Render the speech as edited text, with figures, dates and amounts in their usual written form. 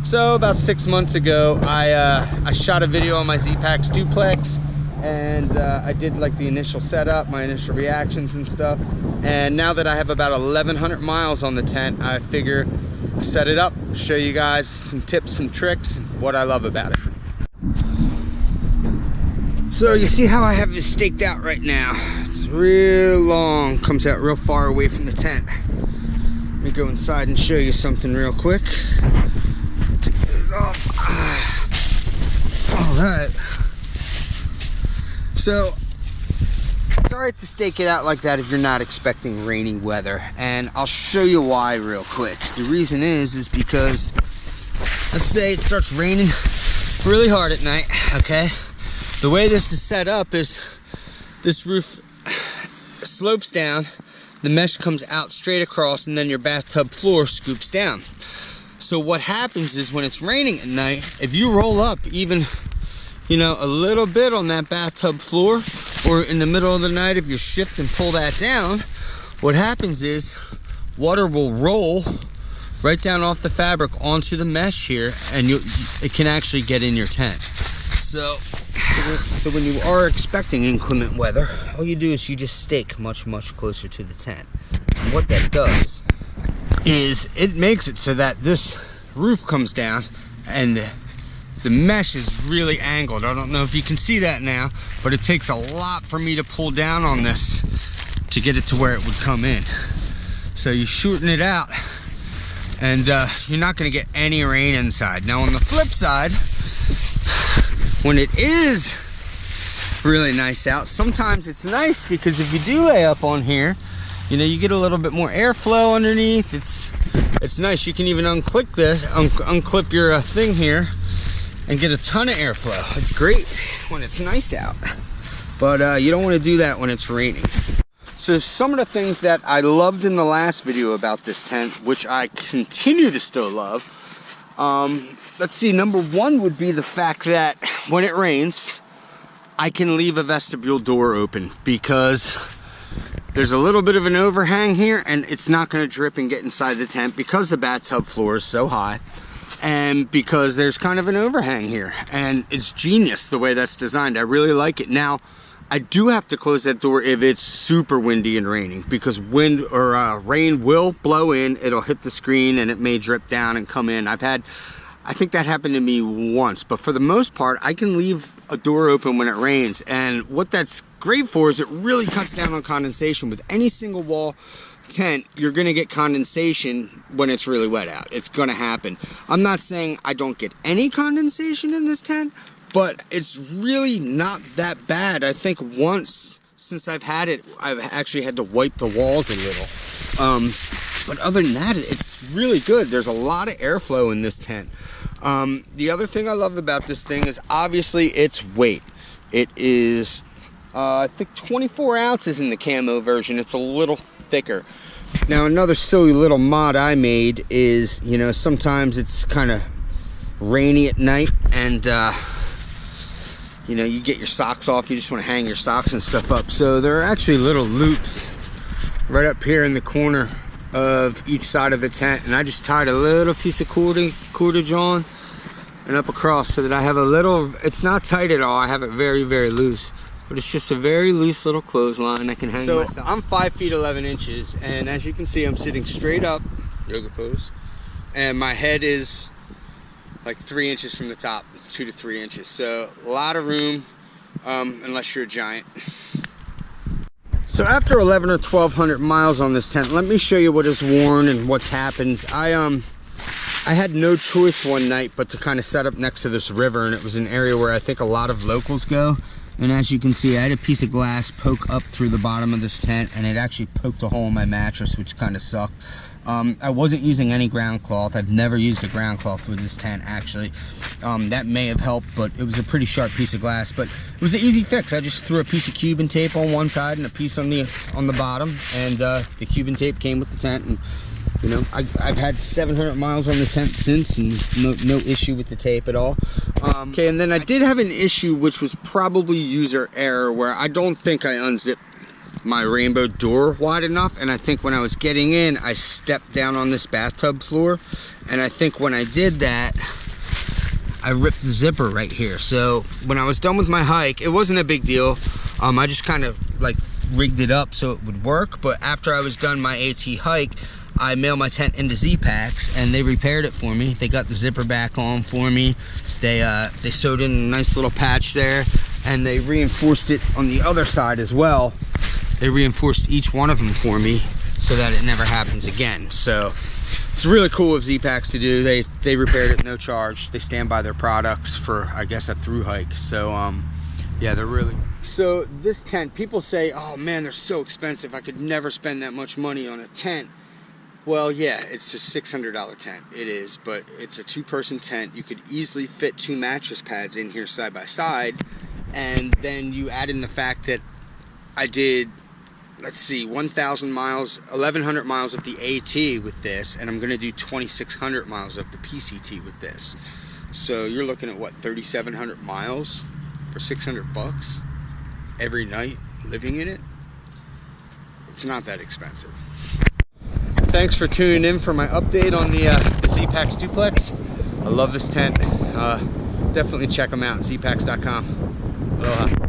So about 6 months ago, I shot a video on my Zpacks Duplex, and I did like the initial setup, my initial reactions and stuff. And now that I have about 1,100 miles on the tent, I figure I set it up, show you guys some tips, some tricks, and what I love about it. So you see how I have this staked out right now? It's real long, comes out real far away from the tent. Let me go inside and show you something real quick. Take this off. All right. So it's all right to stake it out like that if you're not expecting rainy weather, and I'll show you why real quick. The reason is because let's say it starts raining really hard at night, okay? The way this is set up is this roof slopes down, the mesh comes out straight across, and then your bathtub floor scoops down. So what happens is when it's raining at night, if you roll up even, you know, a little bit on that bathtub floor, or in the middle of the night if you shift and pull that down, what happens is water will roll right down off the fabric onto the mesh here, and it can actually get in your tent. So when you are expecting inclement weather, all you do is you just stake much closer to the tent. And what that does is it makes it so that this roof comes down and the mesh is really angled. I don't know if you can see that now, but it takes a lot for me to pull down on this to get it to where it would come in. So you shorten it out, and you're not going to get any rain inside. Now on the flip side, when it is really nice out, sometimes it's nice because if you do lay up on here, you know, you get a little bit more airflow underneath. It's nice. You can even unclip this, unclip your thing here, and get a ton of airflow. It's great when it's nice out, but you don't want to do that when it's raining. So some of the things that I loved in the last video about this tent, which I continue to still love, let's see, number one would be the fact that when it rains, I can leave a vestibule door open because there's a little bit of an overhang here, and it's not going to drip and get inside the tent because the bathtub floor is so high, and because there's kind of an overhang here, and it's genius the way that's designed. I really like it. Now, I do have to close that door if it's super windy and raining, because wind or rain will blow in, it'll hit the screen, and it may drip down and come in. I think that happened to me once, but for the most part, I can leave a door open when it rains, and what that's great for is it really cuts down on condensation. With any single wall tent, you're going to get condensation when it's really wet out. It's going to happen. I'm not saying I don't get any condensation in this tent, but it's really not that bad. I think once since I've had it, I've actually had to wipe the walls a little. But other than that, it's really good. There's a lot of airflow in this tent. The other thing I love about this thing is obviously its weight. It is, I think 24 ounces in the camo version. It's a little thicker. Now another silly little mod I made is, you know, sometimes it's kind of rainy at night, and you know, you get your socks off, you just want to hang your socks and stuff up. So there are actually little loops right up here in the corner of each side of the tent, and I just tied a little piece of cordage on and up across so that I have a little, it's not tight at all, I have it very loose, but it's just a very loose little clothesline I can hang myself. So I'm 5 feet 11 inches, and as you can see, I'm sitting straight up, yoga pose, and my head is like 3 inches from the top, 2 to 3 inches. So a lot of room, unless you're a giant. So after 11 or 1,200 miles on this tent, let me show you what is worn and what's happened. I had no choice one night but to kind of set up next to this river, and it was an area where I think a lot of locals go. And as you can see, I had a piece of glass poke up through the bottom of this tent, and it actually poked a hole in my mattress, which kind of sucked. I wasn't using any ground cloth. I've never used a ground cloth with this tent, actually. That may have helped, but it was a pretty sharp piece of glass. But it was an easy fix. I just threw a piece of Cuban tape on one side and a piece on the bottom, and the Cuban tape came with the tent. And you know, I've had 700 miles on the tent since, and no issue with the tape at all. Okay, and then I did have an issue, which was probably user error, where I don't think I unzipped my rainbow door wide enough, and I think when I was getting in, I stepped down on this bathtub floor, and I think when I did that, I ripped the zipper right here. So when I was done with my hike, it wasn't a big deal. I just kind of like rigged it up so it would work, but after I was done my AT hike, I mailed my tent into Zpacks, and they repaired it for me. They got the zipper back on for me. They sewed in a nice little patch there, and they reinforced it on the other side as well. They reinforced each one of them for me so that it never happens again. So it's really cool of Zpacks to do. They repaired it no charge. They stand by their products for, I guess, a through hike. So yeah, they're really. So this tent, people say, oh man, they're so expensive. I could never spend that much money on a tent. Well, yeah, it's a $600 tent. It is, but it's a 2-person tent. You could easily fit 2 mattress pads in here side by side, and then you add in the fact that I did, let's see, 1,000 miles, 1,100 miles of the AT with this, and I'm going to do 2,600 miles of the PCT with this. So you're looking at what, 3,700 miles for $600 every night living in it? It's not that expensive. Thanks for tuning in for my update on the Zpacks Duplex. I love this tent. Definitely check them out, zpacks.com. Aloha.